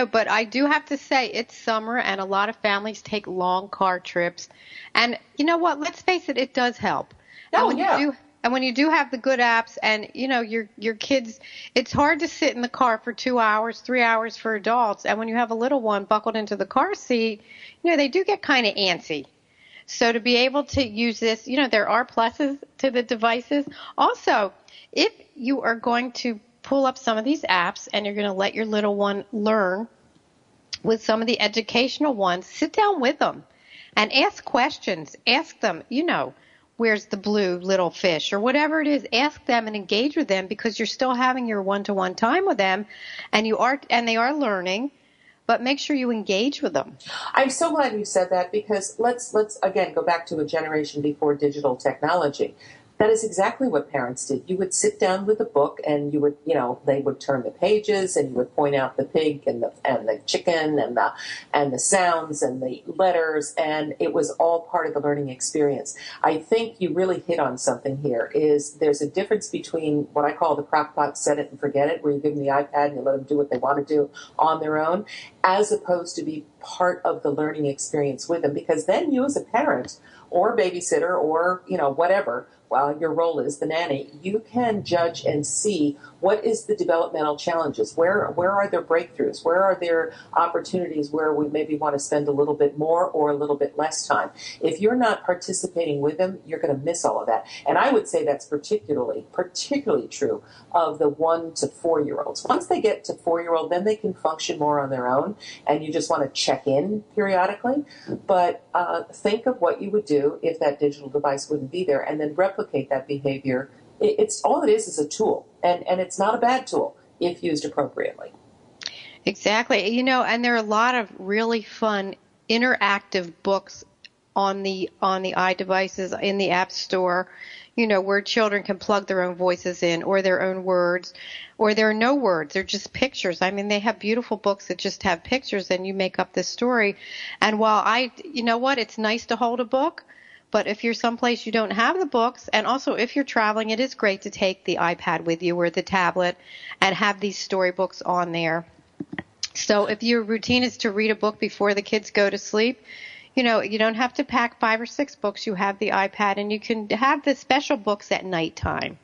but I do have to say, it's summer and a lot of families take long car trips. And you know what? Let's face it, it does help. And when you do have the good apps, and your kids, it's hard to sit in the car for 2 hours, 3 hours for adults. And when you have a little one buckled into the car seat, they do get kind of antsy. So to be able to use this, there are pluses to the devices. Also, if you are going to pull up some of these apps and you're going to let your little one learn with some of the educational ones, sit down with them and ask questions. Ask them, where's the blue little fish, or whatever it is. Ask them and engage with them, because you're still having your one-to-one time with them, and they are learning. But make sure you engage with them. I'm so glad you said that, because let's again go back to a generation before digital technology. That is exactly what parents did. You would sit down with a book, and you would, they would turn the pages, and you would point out the pig and the chicken and the sounds and the letters, and it was all part of the learning experience. I think you really hit on something here. There's a difference between what I call the crockpot set it and forget it, where you give them the iPad and you let them do what they want to do on their own, as opposed to be part of the learning experience with them. Because then you, as a parent or babysitter or whatever, while your role is the nanny, you can judge and see what is the developmental challenges, where are there breakthroughs, where are there opportunities where we maybe want to spend a little bit more or a little bit less time. If you're not participating with them, you're going to miss all of that. And I would say that's particularly true of the 1 to 4 year olds. Once they get to 4-year-old, then they can function more on their own, and you just want to check in periodically. But think of what you would do if that digital device wouldn't be there, and then replicate that behavior. It's all it is a tool, and it's not a bad tool if used appropriately. Exactly. And there are a lot of really fun interactive books on the iDevices in the App Store, where children can plug their own voices in, or their own words, or there are no words. They're just pictures. I mean, they have beautiful books that just have pictures, and you make up this story. And while it's nice to hold a book, but if you're someplace you don't have the books, and also if you're traveling, it is great to take the iPad with you or the tablet and have these storybooks on there. So if your routine is to read a book before the kids go to sleep, you don't have to pack 5 or 6 books. You have the iPad, and you can have the special books at nighttime.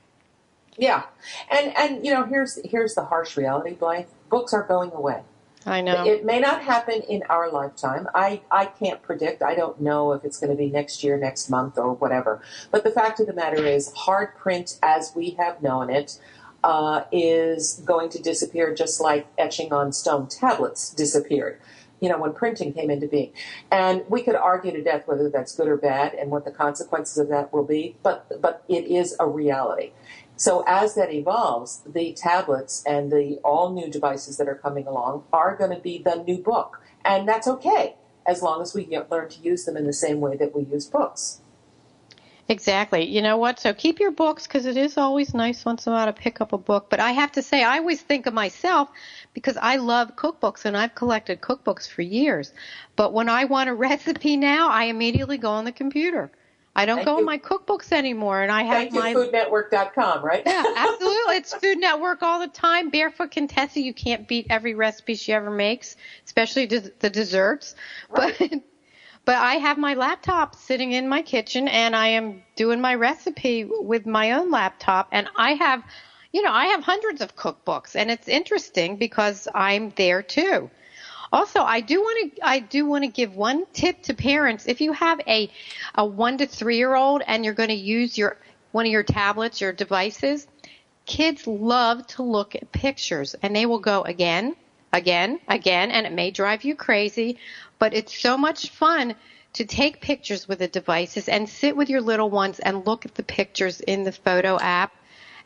Yeah. And here's the harsh reality, Blythe. Books are going away. I know. It may not happen in our lifetime. I can't predict. I don't know if it's going to be next year, next month, or whatever. But the fact of the matter is, hard print as we have known it is going to disappear, just like etching on stone tablets disappeared, when printing came into being. And we could argue to death whether that's good or bad and what the consequences of that will be, but it is a reality. So as that evolves, the tablets and the all-new devices that are coming along are going to be the new book. And that's okay, as long as we learn to use them in the same way that we use books. Exactly. You know what? So keep your books, because it is always nice once in a while to pick up a book. But I have to say, I always think of myself because I love cookbooks and I've collected cookbooks for years. But when I want a recipe now, I immediately go on the computer. I don't go on my cookbooks anymore, and I have my foodnetwork.com, right? Yeah, absolutely. It's Food Network all the time. Barefoot Contessa, you can't beat every recipe she ever makes, especially the desserts. Right. But I have my laptop sitting in my kitchen, and I am doing my recipe with my own laptop, and I have hundreds of cookbooks, and it's interesting because I'm there too. Also, I do want to give one tip to parents. If you have a 1 to 3 year old and you're going to use one of your tablets, your devices, kids love to look at pictures, and they will go again, and it may drive you crazy, but it's so much fun to take pictures with the devices and sit with your little ones and look at the pictures in the photo app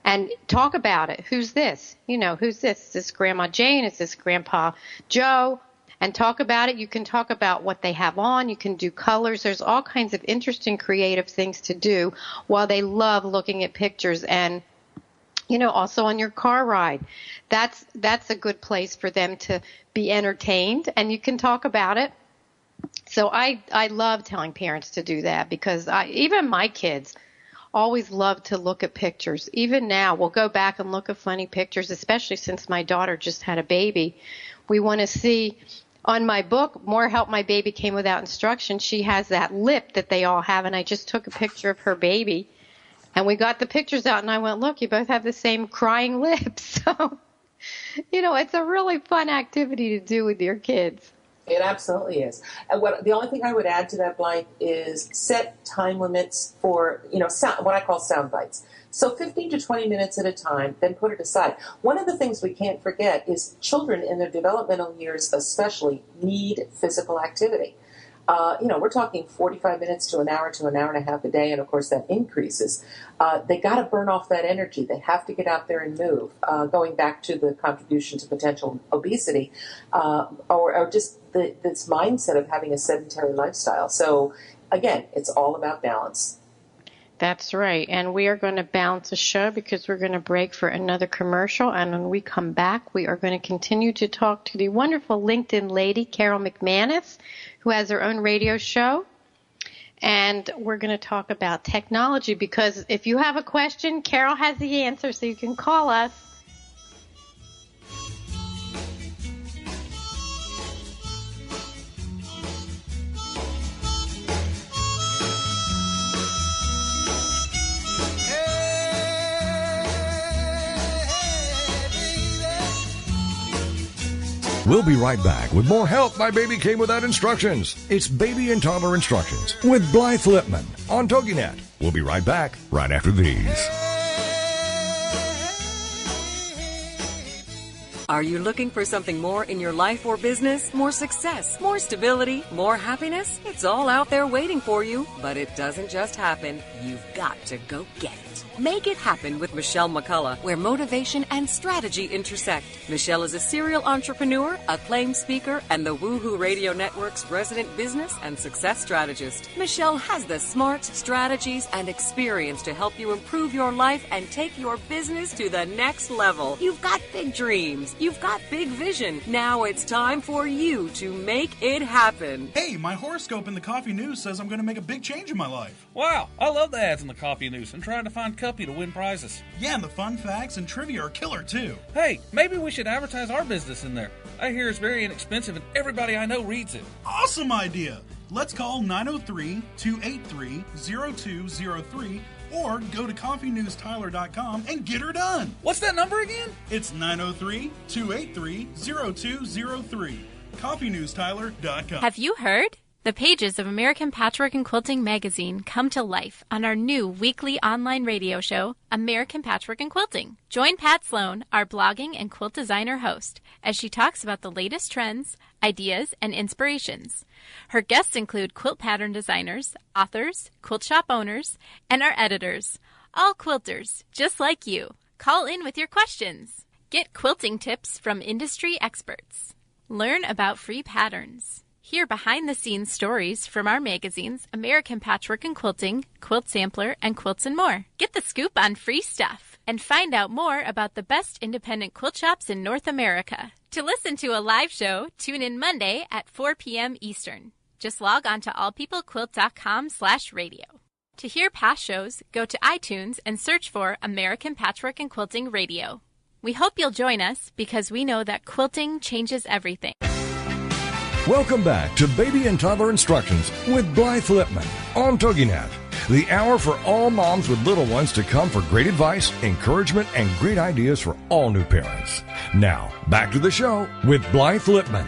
and talk about it. Who's this? Who's this? Is this Grandma Jane? Is this Grandpa Joe? And talk about it. You can talk about what they have on. You can do colors. There's all kinds of interesting, creative things to do while they love looking at pictures. And, also on your car ride, that's a good place for them to be entertained, and you can talk about it. So I love telling parents to do that, because even my kids always love to look at pictures. Even now, we'll go back and look at funny pictures, especially since my daughter just had a baby. We want to see. On my book, More Help My Baby Came Without Instruction, she has that lip that they all have, and I just took a picture of her baby, and we got the pictures out, and I went, look, you both have the same crying lips. So, it's a really fun activity to do with your kids. It absolutely is. And the only thing I would add to that, Blythe, is set time limits for, what I call sound bites. So 15 to 20 minutes at a time, then put it aside. One of the things we can't forget is children in their developmental years especially need physical activity. We're talking 45 minutes to an hour and a half a day, and of course that increases. They got to burn off that energy. They have to get out there and move. Going back to the contribution to potential obesity, or just this mindset of having a sedentary lifestyle. So again, it's all about balance. That's right. And we are going to balance the show because we're going to break for another commercial. And when we come back, we are going to continue to talk to the wonderful LinkedIn lady, Carol McManus, who has her own radio show. And we're going to talk about technology, because if you have a question, Carol has the answer, so you can call us. We'll be right back with more Help My Baby Came Without Instructions. It's Baby and Toddler Instructions with Blythe Lipman on TogiNet. We'll be right back right after these. Are you looking for something more in your life or business? More success, more stability, more happiness? It's all out there waiting for you. But it doesn't just happen. You've got to go get it. Make it happen with Michelle McCullough, where motivation and strategy intersect. Michelle is a serial entrepreneur, acclaimed speaker, and the Woohoo Radio Network's resident business and success strategist. Michelle has the smarts, strategies, and experience to help you improve your life and take your business to the next level. You've got big dreams. You've got big vision. Now it's time for you to make it happen. Hey, my horoscope in the Coffee News says I'm going to make a big change in my life. Wow, I love the ads in the Coffee News. I'm trying to find Cuppy to win prizes. Yeah, and the fun facts and trivia are killer, too. Hey, maybe we should advertise our business in there. I hear it's very inexpensive and everybody I know reads it. Awesome idea. Let's call 903-283-0203 or go to coffeenewstyler.com and get her done. What's that number again? It's 903-283-0203. coffeenewstyler.com. Have you heard? The pages of American Patchwork and Quilting magazine come to life on our new weekly online radio show, American Patchwork and Quilting. Join Pat Sloan, our blogging and quilt designer host, as she talks about the latest trends, ideas, and inspirations. Her guests include quilt pattern designers, authors, quilt shop owners, and our editors, all quilters, just like you. Call in with your questions. Get quilting tips from industry experts. Learn about free patterns. Hear behind-the-scenes stories from our magazines, American Patchwork and Quilting, Quilt Sampler, and Quilts and More. Get the scoop on free stuff and find out more about the best independent quilt shops in North America. To listen to a live show, tune in Monday at 4 p.m. Eastern. Just log on to allpeoplequilt.com/radio. To hear past shows, go to iTunes and search for American Patchwork and Quilting Radio. We hope you'll join us because we know that quilting changes everything. Welcome back to Baby and Toddler Instructions with Blythe Lipman on TogiNet, the hour for all moms with little ones to come for great advice, encouragement, and great ideas for all new parents. Now, back to the show with Blythe Lipman.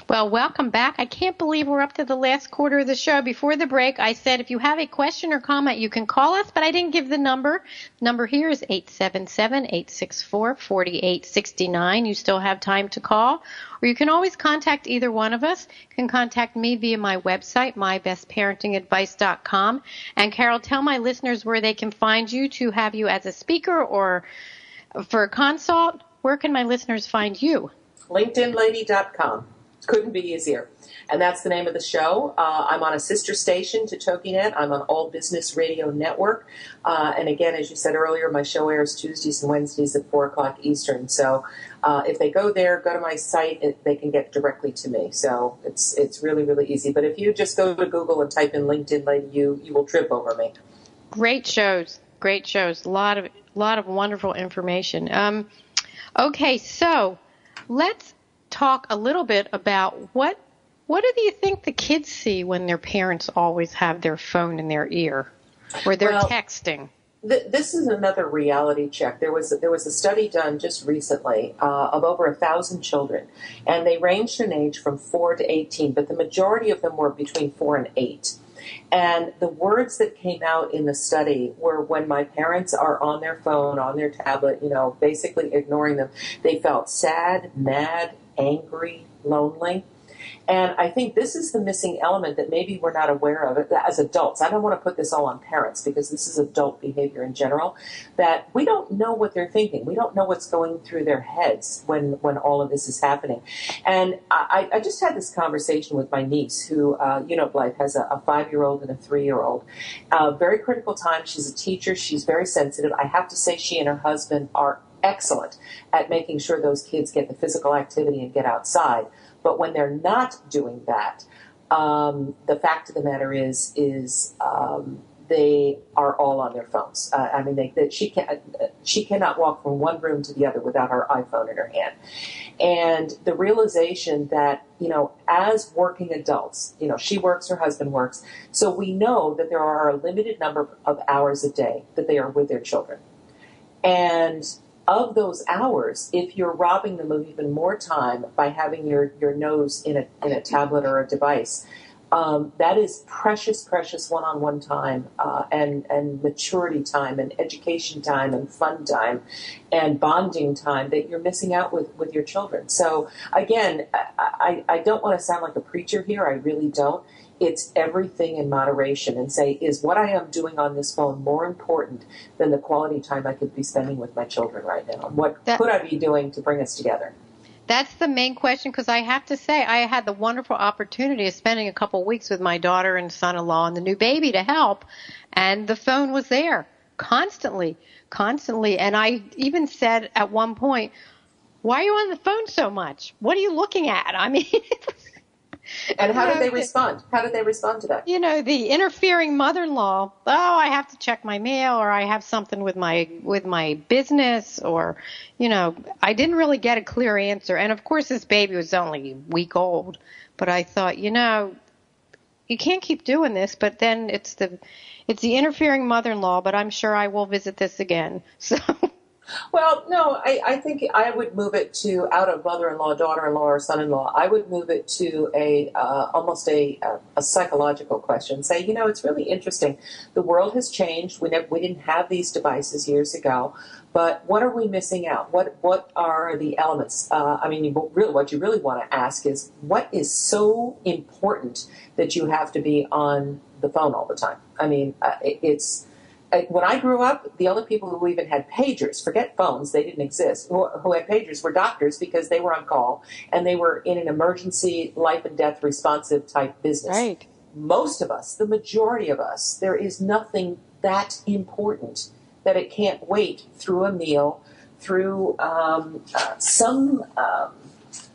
Well, welcome back. I can't believe we're up to the last quarter of the show. Before the break, I said if you have a question or comment, you can call us, but I didn't give the number. The number here is 877-864-4869. You still have time to call, or you can always contact either one of us. You can contact me via my website, mybestparentingadvice.com. And Carol, tell my listeners where they can find you to have you as a speaker or for a consult. Where can my listeners find you? LinkedInLady.com. Couldn't be easier. And that's the name of the show. I'm on a sister station to TogiNet. I'm on All Business Radio Network. And again, as you said earlier, my show airs Tuesdays and Wednesdays at 4 o'clock Eastern. So if they go there, go to my site, they can get directly to me. So it's really, really easy. But if you just go to Google and type in LinkedIn Lady, you will trip over me. Great shows. Great shows. A lot of wonderful information. Okay, so let's talk a little bit about what do you think the kids see when their parents always have their phone in their ear or they're texting? This is another reality check. There was a study done just recently of over 1,000 children, and they ranged in age from 4 to 18, but the majority of them were between 4 and 8. And the words that came out in the study were, when my parents are on their phone, on their tablet, basically ignoring them, they felt sad, mad, angry, lonely. And I think this is the missing element that maybe we're not aware of as adults. I don't want to put this all on parents because this is adult behavior in general, that we don't know what they're thinking. We don't know what's going through their heads when all of this is happening. And I just had this conversation with my niece who, Blythe, has a 5-year-old and a 3-year-old. Very critical time. She's a teacher. She's very sensitive. I have to say she and her husband are excellent at making sure those kids get the physical activity and get outside. But when they're not doing that, the fact of the matter is they are all on their phones. She cannot walk from one room to the other without her iPhone in her hand. And the realization that, as working adults, she works, her husband works, so we know that there are a limited number of hours a day that they are with their children. And of those hours, if you're robbing them of even more time by having your nose in a tablet or a device, that is precious, precious one-on-one time and maturity time and education time and fun time and bonding time that you're missing out with your children. So, again, I don't want to sound like a preacher here. I really don't. It's everything in moderation, and say, is what I am doing on this phone more important than the quality time I could be spending with my children right now? What could I be doing to bring us together? That's the main question, because I have to say I had the wonderful opportunity of spending a couple of weeks with my daughter and son-in-law and the new baby to help, and the phone was there constantly. And I even said at one point, why are you on the phone so much? What are you looking at? I mean... And how did they respond? How did they respond to that? The interfering mother-in-law, I have to check my mail, or I have something with my business, or, I didn't really get a clear answer. And, of course, this baby was only a week old. But I thought, you can't keep doing this. But then it's the interfering mother-in-law, but I'm sure I will visit this again. So... Well, no, I think I would move it to out of mother-in-law, daughter-in-law, or son-in-law. I would move it to almost a psychological question. Say, it's really interesting. The world has changed. We didn't have these devices years ago, but what are we missing out? What are the elements? What you really want to ask is, what is so important that you have to be on the phone all the time? when I grew up, the only people who even had pagers, forget phones, they didn't exist, who had pagers were doctors because they were on call and they were in an emergency life and death responsive type business. Right. Most of us, the majority of us, there is nothing that important that it can't wait through a meal, through some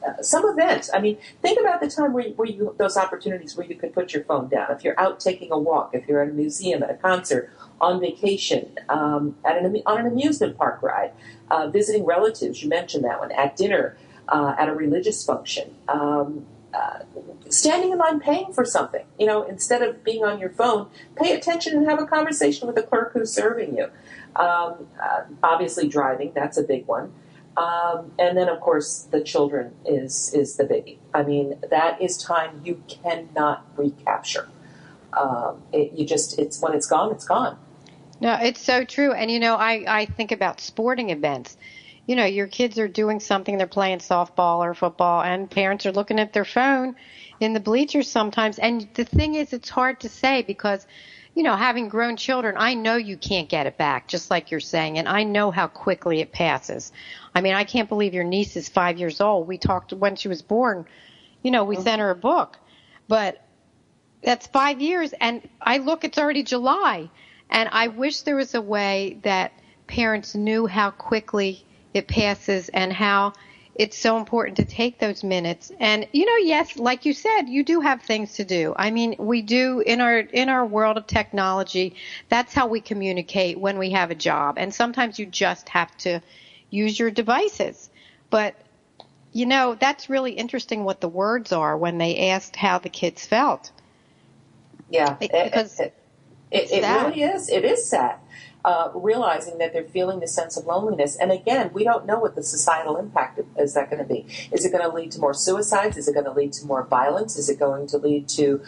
event. I mean, think about the time where you those opportunities where you could put your phone down. If you're out taking a walk, if you're at a museum, at a concert, on vacation, on an amusement park ride, visiting relatives, you mentioned that one, at dinner, at a religious function, standing in line paying for something. Instead of being on your phone, pay attention and have a conversation with the clerk who's serving you. Obviously driving, that's a big one. And then, of course, the children is the biggie. I mean, that is time you cannot recapture. It's when it's gone, it's gone. No, it's so true. And, I think about sporting events. Your kids are doing something, they're playing softball or football, and parents are looking at their phone in the bleachers sometimes. And the thing is, it's hard to say because, having grown children, I know you can't get it back, just like you're saying, and I know how quickly it passes. I mean, I can't believe your niece is 5 years old. We talked when she was born, we sent her a book. But that's 5 years, and I look, it's already July. And I wish there was a way that parents knew how quickly it passes and how it's so important to take those minutes. And, yes, like you said, you do have things to do. I mean, we do in our world of technology. That's how we communicate when we have a job. And sometimes you just have to use your devices. But, that's really interesting what the words are when they asked how the kids felt. Yeah, because it really is. It is sad. Realizing that they're feeling the sense of loneliness. And again, we don't know what the societal impact is that going to be. Is it going to lead to more suicides? Is it going to lead to more violence? Is it going to lead to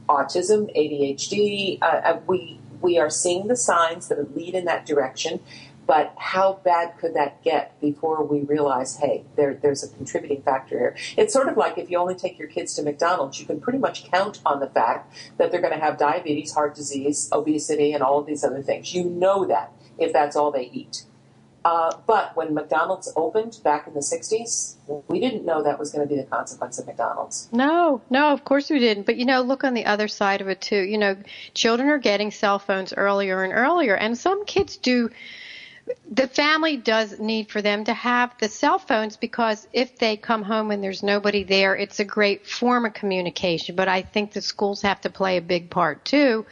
autism, ADHD? We are seeing the signs that lead in that direction. But how bad could that get before we realize, hey, there's a contributing factor here? It's sort of like if you only take your kids to McDonald's, you can pretty much count on the fact that they're going to have diabetes, heart disease, obesity, and all of these other things. You know that if that's all they eat. But when McDonald's opened back in the 60s, we didn't know that was going to be the consequence of McDonald's. No, of course we didn't. But, look on the other side of it, too. Children are getting cell phones earlier and earlier, and some kids do. The family does need for them to have the cell phones because if they come home and there's nobody there, it's a great form of communication. But I think the schools have to play a big part, too.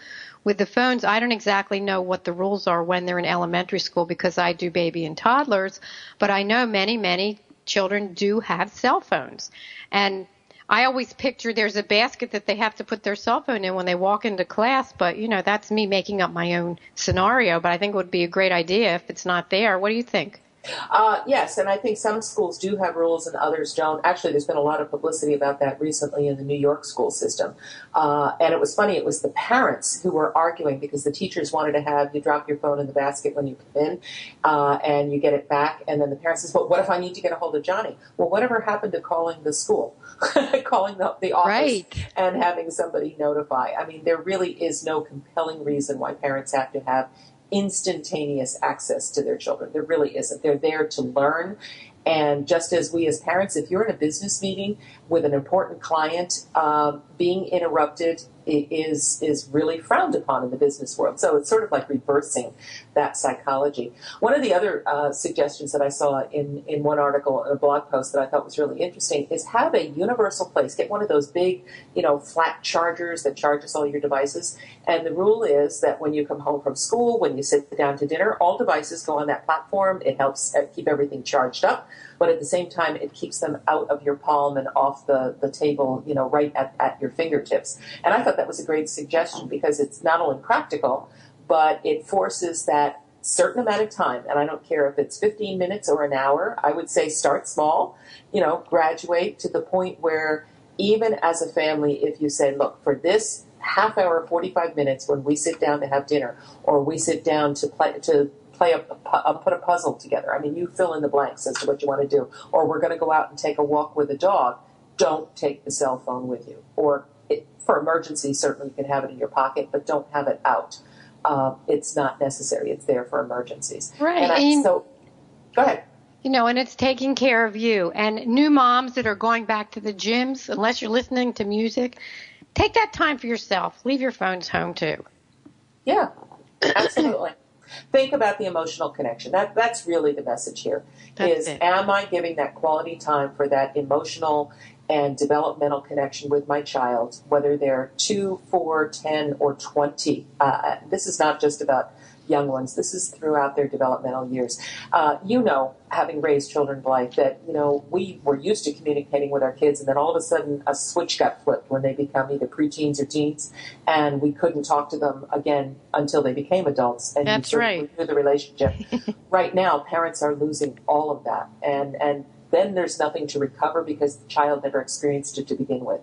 With the phones, I don't exactly know what the rules are when they're in elementary school because I do baby and toddlers, but I know many, many children do have cell phones. And I always picture there's a basket that they have to put their cell phone in when they walk into class, but, that's me making up my own scenario, but I think it would be a great idea if it's not there. What do you think? Yes, and I think some schools do have rules and others don't. Actually, there's been a lot of publicity about that recently in the New York school system. And it was funny, it was the parents who were arguing because the teachers wanted to have you drop your phone in the basket when you come in and you get it back. And then the parents says, well, what if I need to get a hold of Johnny? Well, whatever happened to calling the school, calling the office right. and having somebody notify? I mean, there really is no compelling reason why parents have to have instantaneous access to their children. There really isn't. They're there to learn. And just as we as parents, if you're in a business meeting with an important client, being interrupted is really frowned upon in the business world. So it's sort of like reversing that psychology. One of the other suggestions that I saw in one article, in a blog post that I thought was really interesting is have a universal place. Get one of those big, flat chargers that charges all your devices. And the rule is that when you come home from school, when you sit down to dinner, all devices go on that platform. It helps keep everything charged up. But at the same time, it keeps them out of your palm and off the table, right at your fingertips. And I thought that was a great suggestion because it's not only practical, but it forces that certain amount of time. And I don't care if it's 15 minutes or an hour. I would say start small, graduate to the point where even as a family, if you say, look, for this half hour, 45 minutes when we sit down to have dinner or we sit down to put a puzzle together. I mean, you fill in the blanks as to what you want to do. Or we're going to go out and take a walk with a dog. Don't take the cell phone with you. Or for emergencies, certainly you can have it in your pocket, but don't have it out. it's not necessary. It's there for emergencies. Right. So, go ahead. And it's taking care of you. And new moms that are going back to the gyms, unless you're listening to music, take that time for yourself. Leave your phones home, too. Yeah, absolutely. Think about the emotional connection. That's really the message here. Am I giving that quality time for that emotional and developmental connection with my child, whether they're 2, 4, 10, or 20? This is not just about young ones. This is throughout their developmental years. Having raised children, Blythe, that, we were used to communicating with our kids, and then all of a sudden a switch got flipped when they become either preteens or teens, and we couldn't talk to them again until they became adults. And that's right. Through the relationship. Right now, parents are losing all of that, and then there's nothing to recover because the child never experienced it to begin with.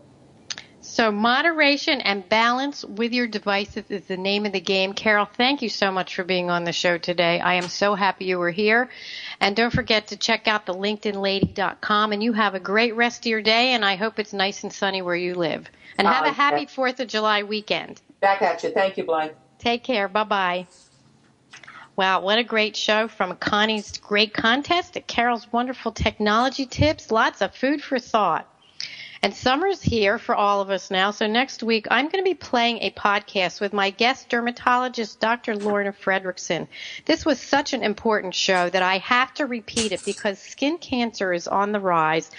So moderation and balance with your devices is the name of the game. Carol, thank you so much for being on the show today. I am so happy you were here. And don't forget to check out the LinkedInLady.com. And you have a great rest of your day, and I hope it's nice and sunny where you live. And have a happy 4th of July weekend. Back at you. Thank you, Blythe. Take care. Bye-bye. Wow, what a great show, from Connie's great contest to Carol's wonderful technology tips. Lots of food for thought. And summer's here for all of us now, so next week I'm going to be playing a podcast with my guest dermatologist, Dr. Lorna Fredrickson. This was such an important show that I have to repeat it because skin cancer is on the rise,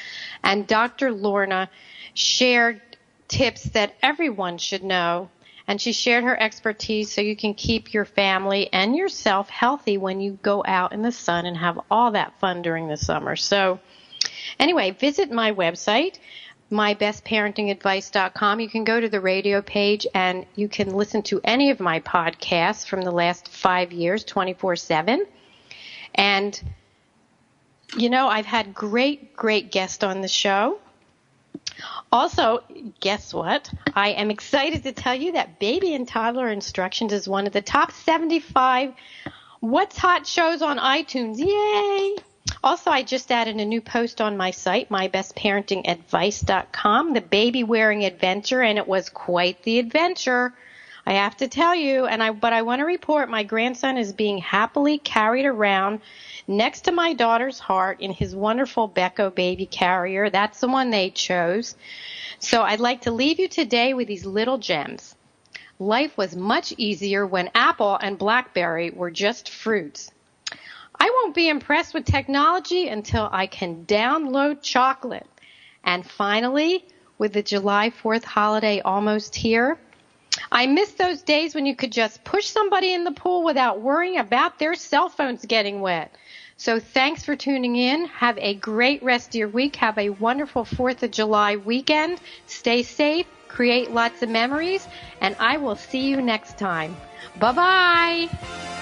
and Dr. Lorna shared tips that everyone should know, and she shared her expertise so you can keep your family and yourself healthy when you go out in the sun and have all that fun during the summer. So anyway, visit my website, mybestparentingadvice.com. You can go to the radio page and you can listen to any of my podcasts from the last 5 years, 24/7. And, I've had great guests on the show. Also, guess what? I am excited to tell you that Baby and Toddler Instructions is one of the top 75 What's Hot shows on iTunes. Yay! Also, I just added a new post on my site, mybestparentingadvice.com, the baby wearing adventure, and it was quite the adventure, I have to tell you. But I want to report my grandson is being happily carried around next to my daughter's heart in his wonderful Becco baby carrier. That's the one they chose. So I'd like to leave you today with these little gems. Life was much easier when apple and blackberry were just fruits. I won't be impressed with technology until I can download chocolate. And finally, with the July 4th holiday almost here, I miss those days when you could just push somebody in the pool without worrying about their cell phones getting wet. So thanks for tuning in. Have a great rest of your week. Have a wonderful 4th of July weekend. Stay safe, create lots of memories, and I will see you next time. Bye-bye.